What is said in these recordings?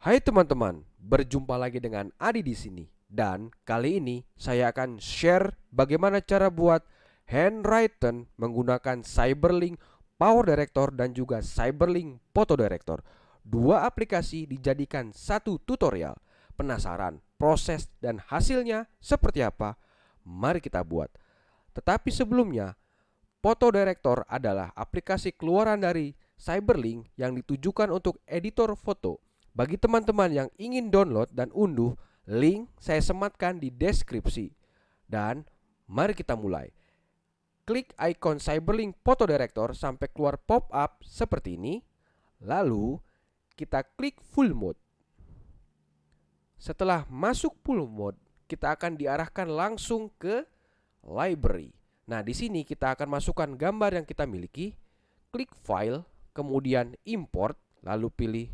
Hai teman-teman, berjumpa lagi dengan Adi di sini. Dan kali ini saya akan share bagaimana cara buat handwritten menggunakan Cyberlink Power Director dan juga Cyberlink Photo Director. Dua aplikasi dijadikan satu tutorial. Penasaran proses dan hasilnya seperti apa? Mari kita buat. Tetapi sebelumnya, Photo Director adalah aplikasi keluaran dari Cyberlink yang ditujukan untuk editor foto. Bagi teman-teman yang ingin download dan unduh, link saya sematkan di deskripsi. Dan mari kita mulai. Klik icon Cyberlink Photo Director sampai keluar pop-up seperti ini. Lalu kita klik full mode. Setelah masuk full mode, kita akan diarahkan langsung ke library. Nah, di sini kita akan masukkan gambar yang kita miliki, klik file, kemudian import, lalu pilih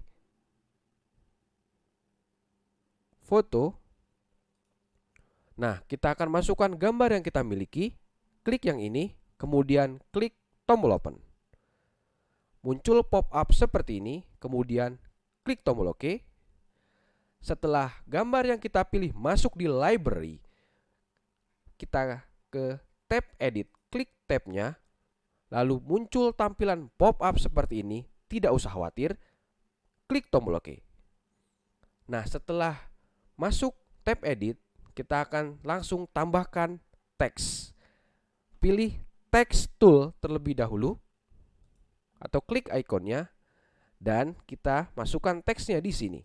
foto. Nah, kita akan masukkan gambar yang kita miliki, klik yang ini, kemudian klik tombol open. Muncul pop-up seperti ini, kemudian klik tombol OK. Setelah gambar yang kita pilih masuk di library, kita ke tab edit, klik tabnya, lalu muncul tampilan pop-up seperti ini. Tidak usah khawatir, klik tombol OK. Nah, setelah masuk tab edit, kita akan langsung tambahkan teks. Pilih text tool terlebih dahulu, atau klik ikonnya, dan kita masukkan teksnya di sini.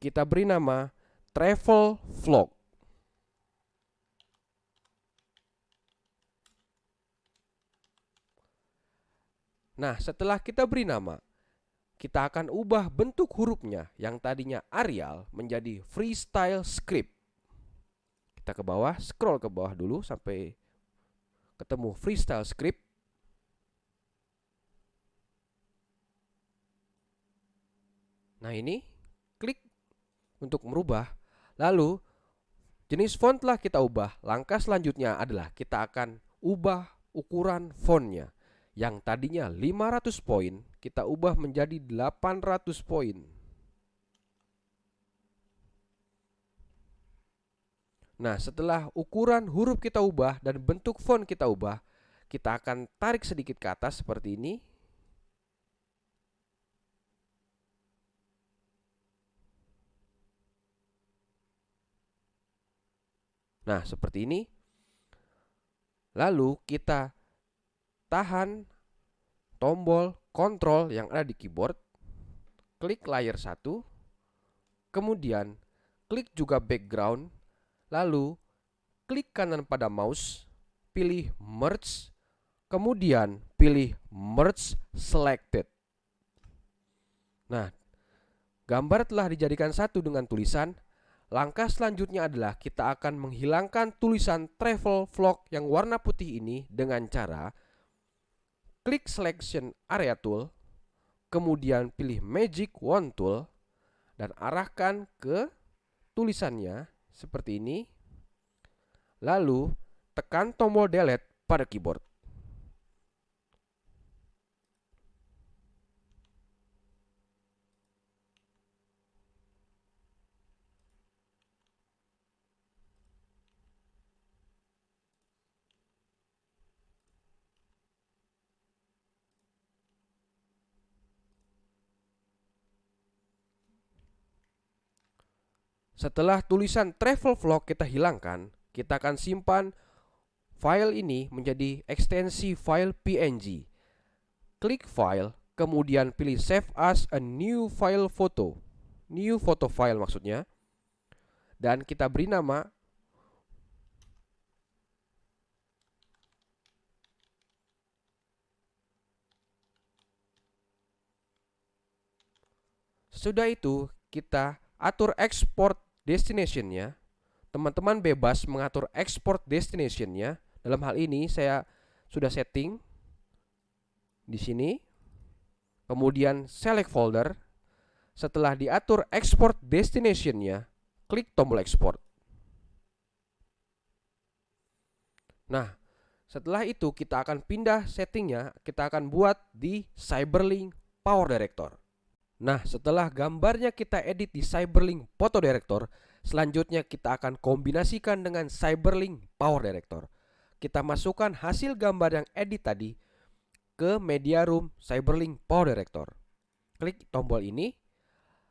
Kita beri nama travel vlog. Nah, setelah kita beri nama, kita akan ubah bentuk hurufnya yang tadinya Arial menjadi freestyle script. Kita ke bawah, scroll ke bawah dulu sampai ketemu freestyle script. Nah, ini klik untuk merubah. Lalu jenis font telah kita ubah. Langkah selanjutnya adalah kita akan ubah ukuran fontnya. Yang tadinya 500 poin, kita ubah menjadi 800 poin. Nah, setelah ukuran huruf kita ubah dan bentuk font kita ubah, kita akan tarik sedikit ke atas seperti ini. Nah, seperti ini. Lalu kita tahan tombol kontrol yang ada di keyboard, klik layer 1, kemudian klik juga background, lalu klik kanan pada mouse, pilih merge, kemudian pilih merge selected. Nah, gambar telah dijadikan satu dengan tulisan. Langkah selanjutnya adalah kita akan menghilangkan tulisan travel vlog yang warna putih ini dengan cara klik selection area tool, kemudian pilih magic wand tool, dan arahkan ke tulisannya seperti ini. Lalu tekan tombol delete pada keyboard. Setelah tulisan travel vlog kita hilangkan, kita akan simpan file ini menjadi ekstensi file PNG. Klik file, kemudian pilih save as a new file photo. New photo file maksudnya. Dan kita beri nama Sesudah itu kita atur export destination-nya. Teman-teman bebas mengatur export destination-nya. Dalam hal ini saya sudah setting di sini. Kemudian select folder. Setelah diatur export destination-nya, klik tombol export. Nah, setelah itu kita akan pindah settingnya. Kita akan buat di Cyberlink Power Director. Nah, setelah gambarnya kita edit di Cyberlink Photo Director, selanjutnya kita akan kombinasikan dengan Cyberlink Power Director. Kita masukkan hasil gambar yang edit tadi ke Media Room Cyberlink Power Director. Klik tombol ini.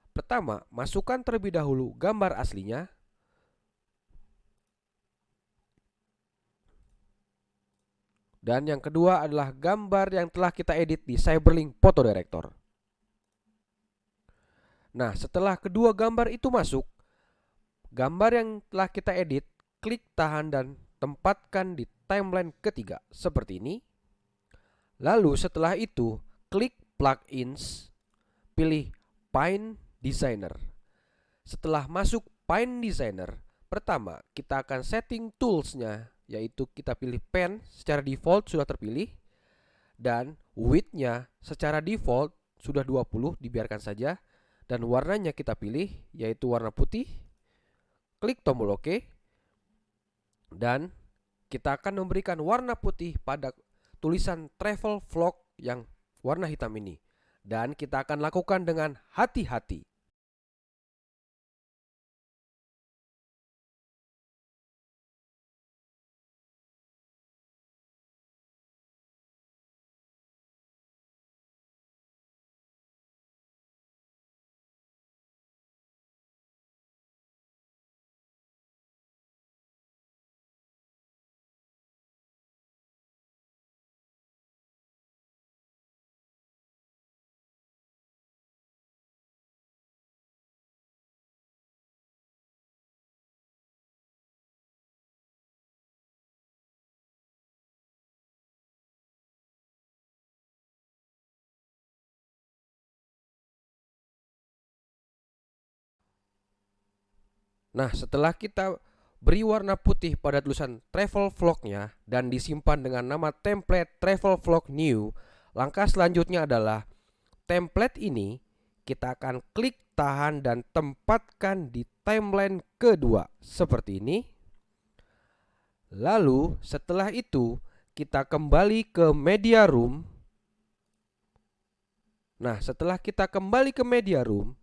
Pertama, masukkan terlebih dahulu gambar aslinya. Dan yang kedua adalah gambar yang telah kita edit di Cyberlink Photo Director. Nah, setelah kedua gambar itu masuk, gambar yang telah kita edit, klik tahan dan tempatkan di timeline ketiga seperti ini. Lalu setelah itu, klik plugins, pilih Paint Designer. Setelah masuk Paint Designer, pertama kita akan setting toolsnya, yaitu kita pilih pen, secara default sudah terpilih. Dan width-nya secara default sudah 20, dibiarkan saja. Dan warnanya kita pilih, yaitu warna putih. Klik tombol OK. Dan kita akan memberikan warna putih pada tulisan travel vlog yang warna hitam ini. Dan kita akan lakukan dengan hati-hati. Nah, setelah kita beri warna putih pada tulisan travel vlognya dan disimpan dengan nama template travel vlog new, langkah selanjutnya adalah template ini kita akan klik tahan dan tempatkan di timeline kedua seperti ini. Lalu setelah itu kita kembali ke media room. Nah, setelah kita kembali ke media room,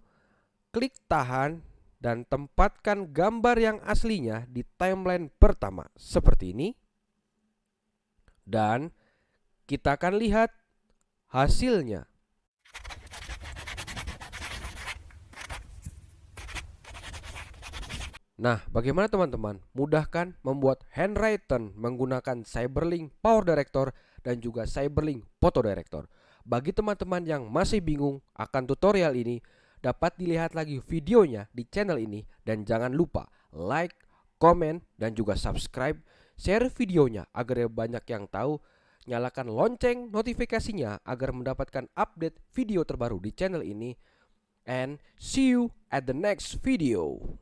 klik tahan dan tempatkan gambar yang aslinya di timeline pertama seperti ini. Dan kita akan lihat hasilnya. Nah, bagaimana teman-teman? Mudah kan membuat handwritten menggunakan Cyberlink Power Director dan juga Cyberlink Photo Director? Bagi teman-teman yang masih bingung akan tutorial ini, dapat dilihat lagi videonya di channel ini. Dan jangan lupa like, komen, dan juga subscribe. Share videonya agar banyak yang tahu. Nyalakan lonceng notifikasinya agar mendapatkan update video terbaru di channel ini. And see you at the next video.